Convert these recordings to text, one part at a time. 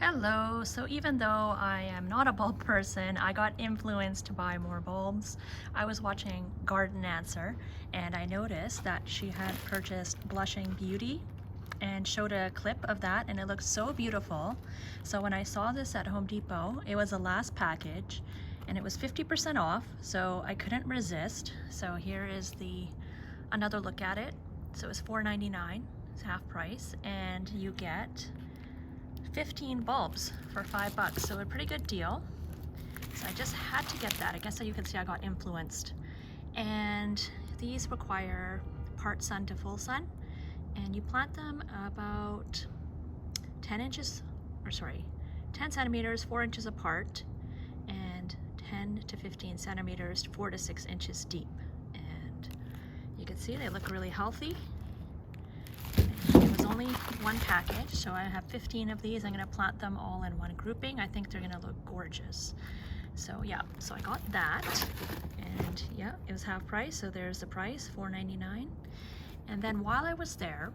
Hello, so even though I am not a bulb person, I got influenced to buy more bulbs. I was watching Garden Answer and I noticed that she had purchased Blushing Beauty and showed a clip of that and it looked so beautiful. So when I saw this at Home Depot, it was the last package and it was 50% off, so I couldn't resist. So here is another look at it. So it was $4.99, it's half price, and you get 15 bulbs for $5, so a pretty good deal. So I just had to get that. I guess so you can see I got influenced. And these require part sun to full sun, and you plant them about 10 centimeters, 4 inches apart, and 10 to 15 centimeters, 4 to 6 inches deep. And you can see they look really healthy. It was only one package, so I have 15 of these. I'm going to plant them all in one grouping. I think they're going to look gorgeous. So yeah, so I got that, and yeah, it was half price, so there's the price, $4.99. And then while I was there,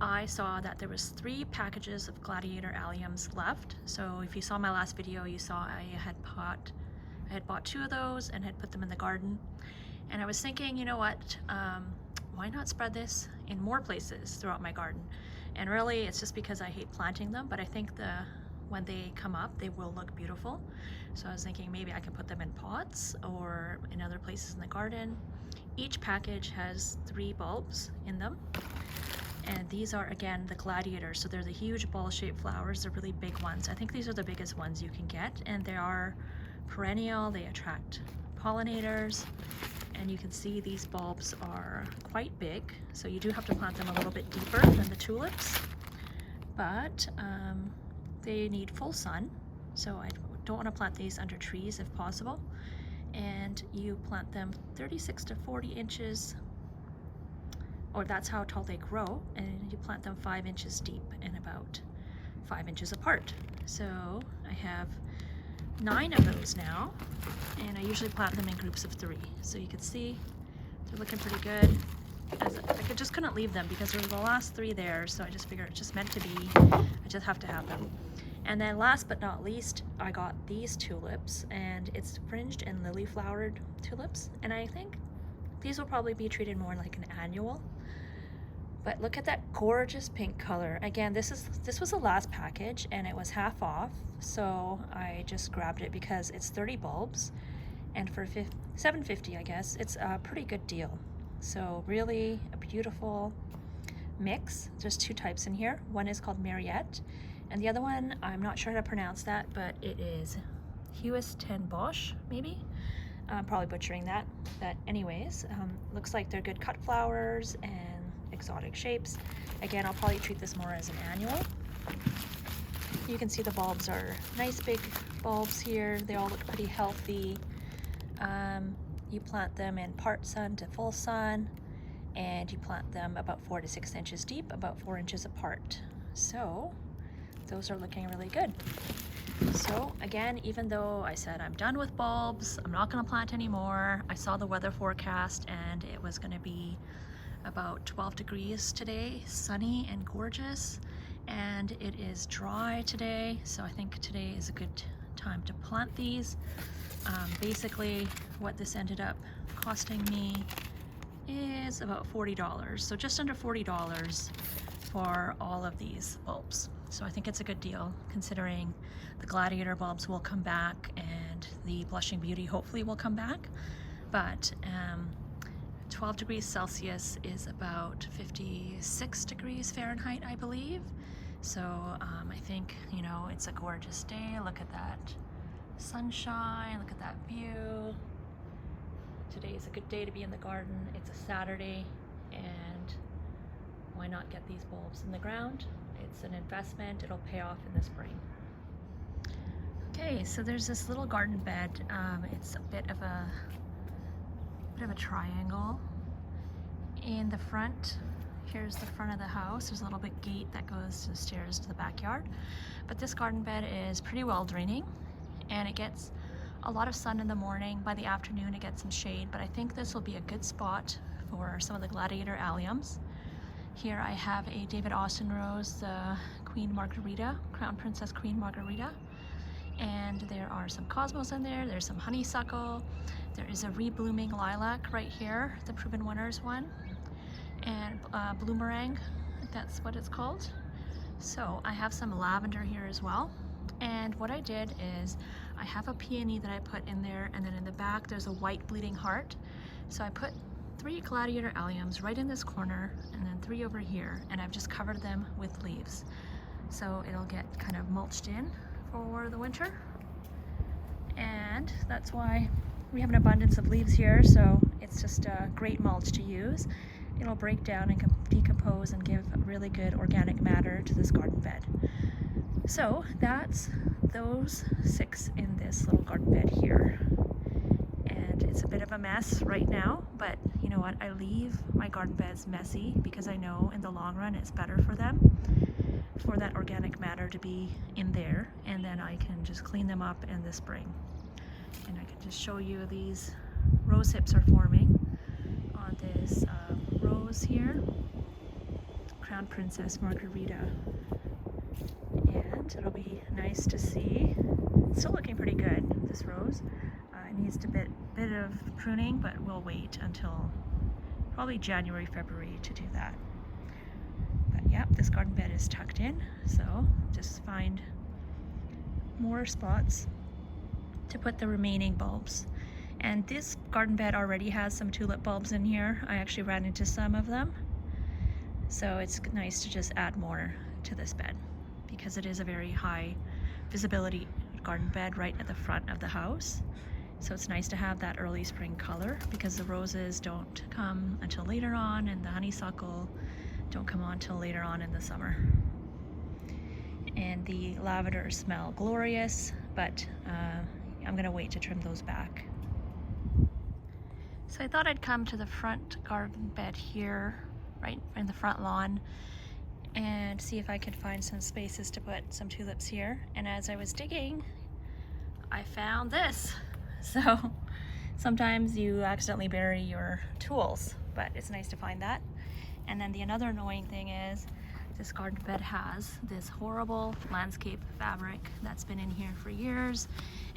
I saw that there was 3 packages of Gladiator alliums left. So if you saw my last video, you saw I had bought 2 of those and had put them in the garden. And I was thinking, you know what, why not spread this in more places throughout my garden? And really it's just because I hate planting them, but I think when they come up they will look beautiful. So I was thinking maybe I can put them in pots or in other places in the garden. Each package has 3 bulbs in them, and these are again the Gladiator, so they're the huge ball-shaped flowers. They're really big ones. I think these are the biggest ones you can get, and they are perennial. They attract pollinators. And you can see these bulbs are quite big, so you do have to plant them a little bit deeper than the tulips, but they need full sun, so I don't want to plant these under trees if possible. And you plant them 36 to 40 inches, or that's how tall they grow, and you plant them 5 inches deep and about 5 inches apart. So I have 9 of those now, and I usually plant them in groups of 3. So you can see they're looking pretty good. I just couldn't leave them because there were the last 3 there, so I just figured it's just meant to be. I just have to have them. And then last but not least, I got these tulips, and it's fringed and lily flowered tulips, and I think these will probably be treated more like an annual. But look at that gorgeous pink color. Again, this was the last package and it was half off, so I just grabbed it because it's 30 bulbs, and for $7.50 I guess, it's a pretty good deal. So really a beautiful mix. There's 2 types in here. One is called Mariette, and the other one, I'm not sure how to pronounce that, but it is Huis Ten Broche, maybe? I'm probably butchering that, but anyways, looks like they're good cut flowers and exotic shapes. Again, I'll probably treat this more as an annual. You can see the bulbs are nice big bulbs here. They all look pretty healthy. You plant them in part sun to full sun, and you plant them about 4 to 6 inches deep, about 4 inches apart. So those are looking really good. So again, even though I said I'm done with bulbs, I'm not going to plant anymore, I saw the weather forecast and it was going to be about 12 degrees today, sunny and gorgeous, and it is dry today, so I think today is a good time to plant these. Basically what this ended up costing me is about $40, so just under $40 for all of these bulbs. So I think it's a good deal considering the Gladiator bulbs will come back and the Blushing Beauty hopefully will come back, but 12 degrees Celsius is about 56 degrees Fahrenheit, I believe. So I think, you know, it's a gorgeous day. Look at that sunshine, look at that view. Today is a good day to be in the garden. It's a Saturday, and why not get these bulbs in the ground? It's an investment, it'll pay off in the spring. Okay, so there's this little garden bed. It's a bit of a triangle. In the front, here's the front of the house. There's a little bit gate that goes to the stairs to the backyard. But this garden bed is pretty well draining, and it gets a lot of sun in the morning. By the afternoon it gets some shade, but I think this will be a good spot for some of the Gladiator alliums. Here I have a David Austin rose, the Queen Margarita, Crown Princess Queen Margarita. And there are some cosmos in there, there's some honeysuckle, there is a reblooming lilac right here, the Proven Winners one, and bloomerang, that's what it's called. So I have some lavender here as well. And what I did is I have a peony that I put in there, and then in the back there's a white bleeding heart. So I put 3 Gladiator alliums right in this corner and then 3 over here, and I've just covered them with leaves. So it'll get kind of mulched in for the winter. And that's why we have an abundance of leaves here, so it's just a great mulch to use. It'll break down and decompose and give really good organic matter to this garden bed. So that's those 6 in this little garden bed here. And it's a bit of a mess right now, but you know what? I leave my garden beds messy because I know in the long run it's better for them, for that organic matter to be in there, and then I can just clean them up in the spring. And I can just show you these rose hips are forming on this rose here, Crown Princess Margarita. And it'll be nice to see. It's still looking pretty good, this rose. It needs a bit of pruning, but we'll wait until probably January, February to do that. But yeah, this garden bed is tucked in, so just find more spots to put the remaining bulbs. And this garden bed already has some tulip bulbs in here. I actually ran into some of them. So it's nice to just add more to this bed because it is a very high visibility garden bed right at the front of the house. So it's nice to have that early spring color because the roses don't come until later on, and the honeysuckle don't come on until later on in the summer. And the lavenders smell glorious, but I'm gonna wait to trim those back. So I thought I'd come to the front garden bed here, right in the front lawn, and see if I could find some spaces to put some tulips here. And as I was digging, I found this. So sometimes you accidentally bury your tools, but it's nice to find that. And then the another annoying thing is this garden bed has this horrible landscape fabric that's been in here for years,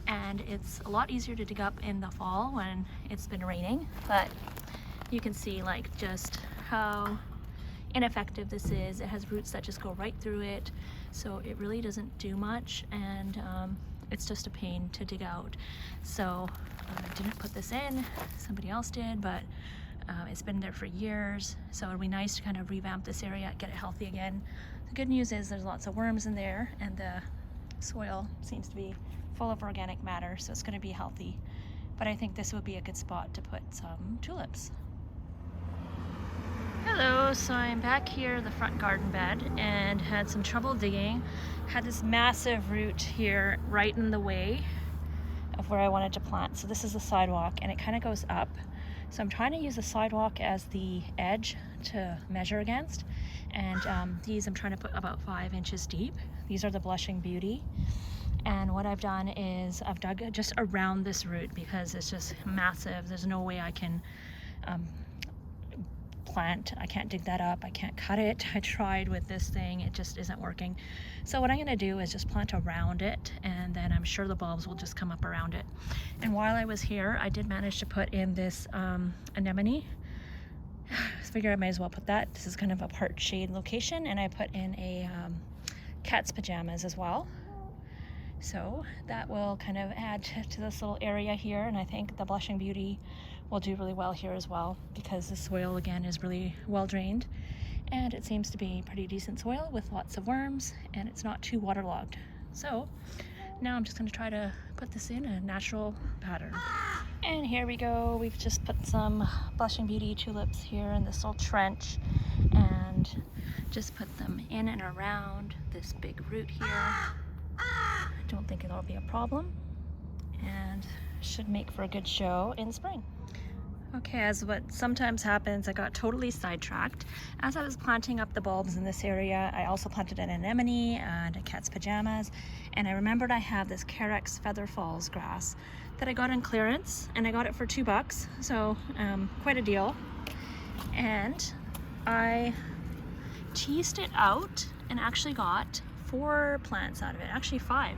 and it's a lot easier to dig up in the fall when it's been raining, but you can see like just how ineffective this is. It has roots that just go right through it, so it really doesn't do much, and it's just a pain to dig out. So I didn't put this in, somebody else did, but it's been there for years, so it'd be nice to kind of revamp this area, get it healthy again. The good news is there's lots of worms in there, and the soil seems to be full of organic matter, so it's going to be healthy. But I think this would be a good spot to put some tulips. Hello, so I'm back here in the front garden bed and had some trouble digging. Had this massive root here right in the way of where I wanted to plant. So this is the sidewalk and it kind of goes up. So I'm trying to use the sidewalk as the edge to measure against. And these I'm trying to put about 5 inches deep. These are the Blushing Beauty. And what I've done is I've dug just around this root because it's just massive. There's no way I can plant. I can't dig that up. I can't cut it. I tried with this thing. It just isn't working. So what I'm going to do is just plant around it, and then I'm sure the bulbs will just come up around it. And while I was here, I did manage to put in this anemone. I figured I might as well put that. This is kind of a part shade location, and I put in a cat's pajamas as well. So that will kind of add to this little area here, and I think the Blushing Beauty will do really well here as well because the soil again is really well drained, and it seems to be pretty decent soil with lots of worms, and it's not too waterlogged. So now I'm just going to try to put this in a natural pattern. And here we go. We've just put some Blushing Beauty tulips here in this little trench and just put them in and around this big root here. I don't think it'll be a problem and should make for a good show in spring. Okay, as what sometimes happens, I got totally sidetracked. As I was planting up the bulbs in this area, I also planted an anemone and a cat's pajamas, and I remembered I have this Carex Feather Falls grass that I got on clearance, and I got it for $2, so quite a deal. And I teased it out and actually got 4 plants out of it, actually 5.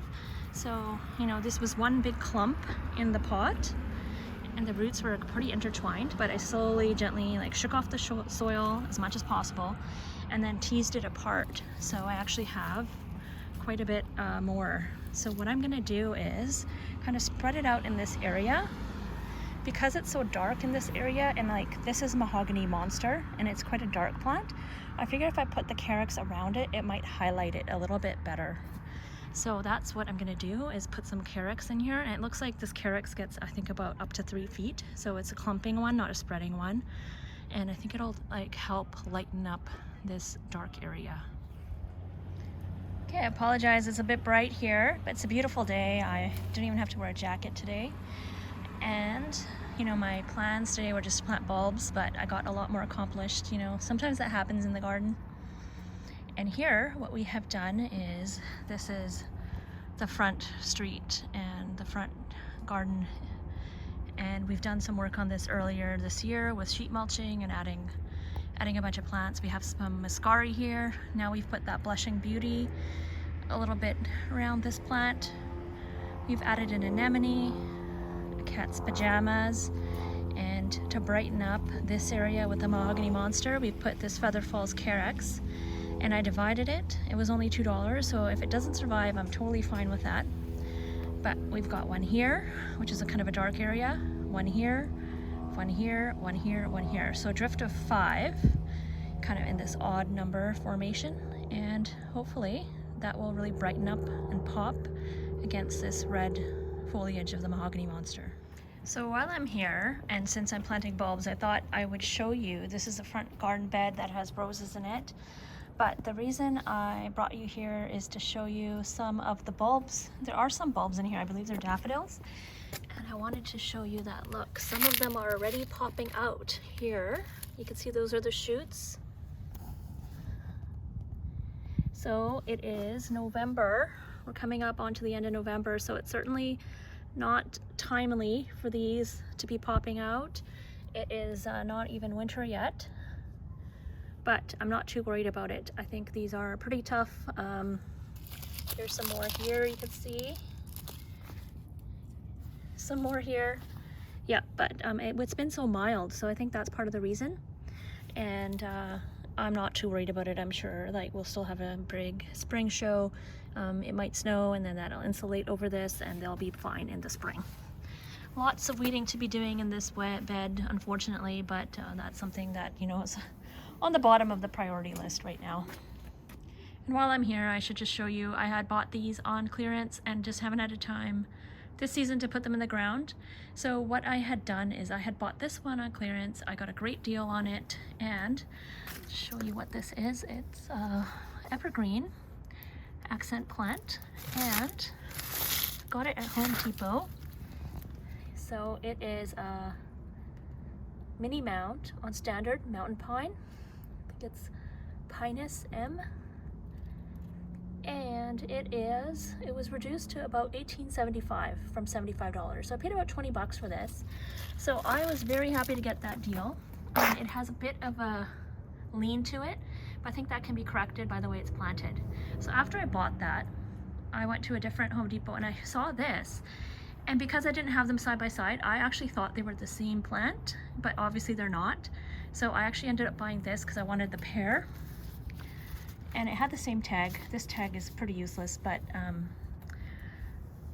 So, you know, this was one big clump in the pot and the roots were pretty intertwined, but I slowly, gently like shook off the soil as much as possible and then teased it apart. So I actually have quite a bit more. So what I'm gonna do is kind of spread it out in this area. Because it's so dark in this area, and like this is mahogany monster and it's quite a dark plant, I figure if I put the carex around it, it might highlight it a little bit better. So that's what I'm gonna do, is put some carex in here. And it looks like this carex gets, I think, about up to 3 feet. So it's a clumping one, not a spreading one. And I think it'll like help lighten up this dark area. Okay, I apologize, it's a bit bright here, but it's a beautiful day. I didn't even have to wear a jacket today. And you know, my plans today were just to plant bulbs, but I got a lot more accomplished. You know, sometimes that happens in the garden. And here what we have done is, this is the front street and the front garden, and we've done some work on this earlier this year with sheet mulching and adding a bunch of plants. We have some muscari here. Now we've put that blushing beauty a little bit around this plant. We've added an anemone, cat's pajamas, and to brighten up this area with the mahogany monster, we've put this Feather Falls Carex, and I divided it. It was only $2, so if it doesn't survive, I'm totally fine with that. But we've got one here, which is a kind of a dark area, one here, one here, one here, one here. So a drift of 5, kind of in this odd number formation, and hopefully that will really brighten up and pop against this red foliage of the mahogany monster. So while I'm here, and since I'm planting bulbs, I thought I would show you, this is the front garden bed that has roses in it. But the reason I brought you here is to show you some of the bulbs. There are some bulbs in here, I believe they're daffodils. And I wanted to show you that look. Some of them are already popping out here. You can see those are the shoots. So it is November. We're coming up onto the end of November, so it's certainly not timely for these to be popping out. It is not even winter yet, but I'm not too worried about it. I think these are pretty tough. There's some more here, you can see. Some more here. Yeah, but it's been so mild, so I think that's part of the reason. And I'm not too worried about it. I'm sure like we'll still have a big spring show. It might snow and then that'll insulate over this and they'll be fine in the spring. Lots of weeding to be doing in this wet bed, unfortunately, but that's something that, you know, is on the bottom of the priority list right now. And while I'm here, I should just show you, I had bought these on clearance and just haven't had a time this season to put them in the ground. So what I had done is I had bought this one on clearance. I got a great deal on it, and I'll show you what this is. It's evergreen accent plant, and got it at Home Depot. So it is a mini mound on standard mountain pine. I think it's Pinus M. And it was reduced to about $18.75 from $75. So I paid about 20 bucks for this. So I was very happy to get that deal. It has a bit of a lean to it, but I think that can be corrected by the way it's planted. So after I bought that, I went to a different Home Depot and I saw this. And because I didn't have them side by side, I actually thought they were the same plant, but obviously they're not. So I actually ended up buying this because I wanted the pair. And it had the same tag. This tag is pretty useless, but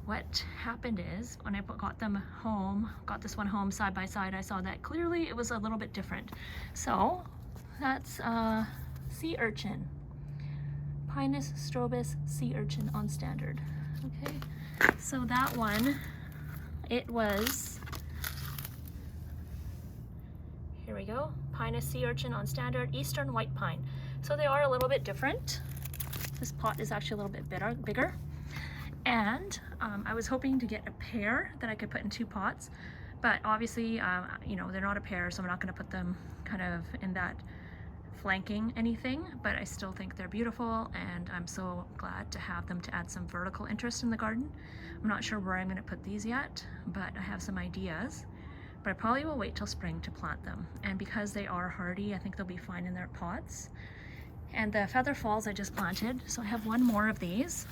what happened is when I got this one home side by side, I saw that clearly it was a little bit different. So that's sea urchin. Pinus strobus sea urchin on standard. Okay, so that one, it was, here we go, Pinus sea urchin on standard, eastern white pine. So they are a little bit different. This pot is actually a little bit bigger. And I was hoping to get a pair that I could put in 2 pots, but obviously, you know, they're not a pair, so I'm not gonna put them kind of in that flanking anything, but I still think they're beautiful, and I'm so glad to have them to add some vertical interest in the garden. I'm not sure where I'm gonna put these yet, but I have some ideas. But I probably will wait till spring to plant them. And because they are hardy, I think they'll be fine in their pots. And the Feather Falls I just planted, so I have one more of these.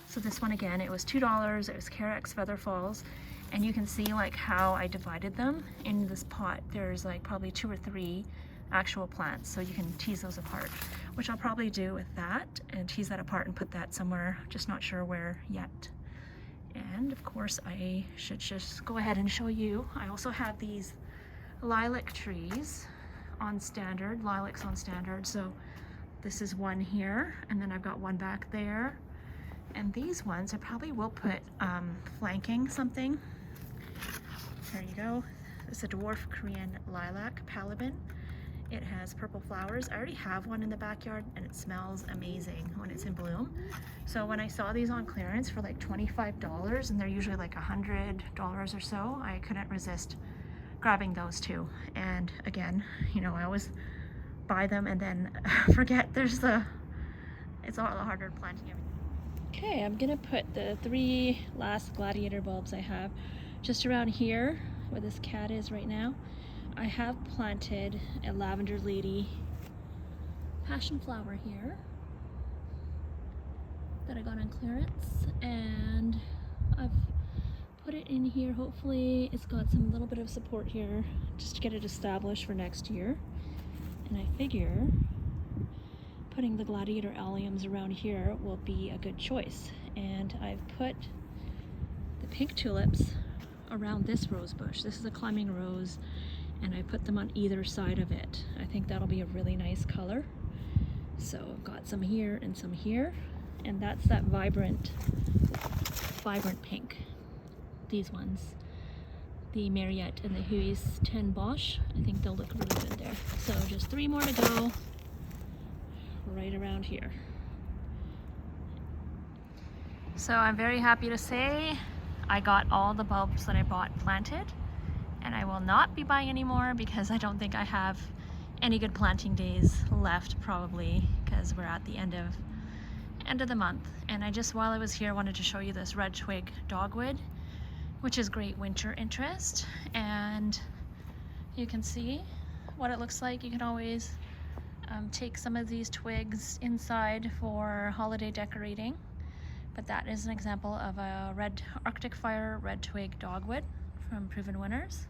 So this one again, it was $2. It was Carex Feather Falls, and you can see like how I divided them in this pot. There's like probably 2 or 3 actual plants, so you can tease those apart, which I'll probably do with that and tease that apart and put that somewhere, just not sure where yet. And of course I should just go ahead and show you, I also have these lilac trees on standard, lilacs on standard. So this is one here, and then I've got one back there, and these ones I probably will put flanking something. There you go. It's a dwarf Korean lilac, Palabin. It has purple flowers. I already have one in the backyard and it smells amazing when it's in bloom. So when I saw these on clearance for like $25, and they're usually like $100 or so, I couldn't resist grabbing those two. And again, you know, I always buy them and then forget it's a lot harder planting everything. Okay, I'm gonna put the 3 last Gladiator bulbs I have just around here where this cat is right now. I have planted a lavender lady passion flower here that I got on clearance, and I've put it in here. Hopefully it's got some little bit of support here just to get it established for next year. And I figure putting the Gladiator alliums around here will be a good choice. And I've put the pink tulips around this rose bush. This is a climbing rose, and I put them on either side of it. I think that'll be a really nice color. So I've got some here and some here, and that's that vibrant pink. These ones, the Mariette and the Huis Ten Broche, I think they'll look really good there. So just 3 more to go right around here. So I'm very happy to say I got all the bulbs that I bought planted, and I will not be buying any more because I don't think I have any good planting days left, probably because we're at the end of the month. And I just, while I was here, wanted to show you this red twig dogwood, which is great winter interest, and you can see what it looks like. You can always take some of these twigs inside for holiday decorating, but that is an example of a red Arctic Fire red twig dogwood from Proven Winners.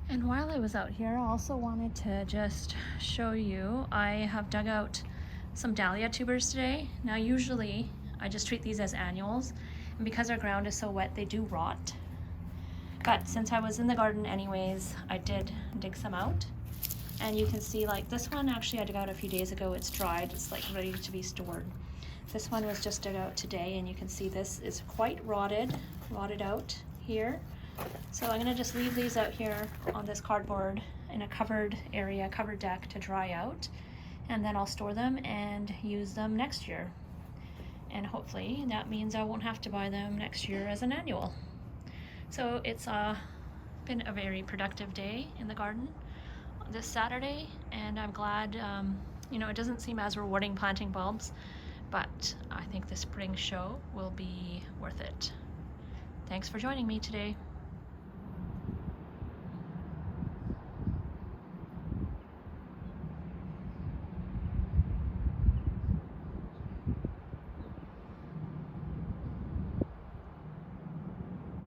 And while I was out here, I also wanted to just show you, I have dug out some dahlia tubers today. Now usually I just treat these as annuals, and because our ground is so wet they do rot, but since I was in the garden anyways, I did dig some out. And you can see, like, this one actually I dug out a few days ago. It's dried, it's like ready to be stored. This one was just dug out today, and you can see this is quite rotted out here. So I'm gonna just leave these out here on this cardboard in a covered area, covered deck, to dry out, and then I'll store them and use them next year. And hopefully that means I won't have to buy them next year as an annual. So it's been a very productive day in the garden this Saturday, and I'm glad, you know, it doesn't seem as rewarding planting bulbs, but I think the spring show will be worth it. Thanks for joining me today.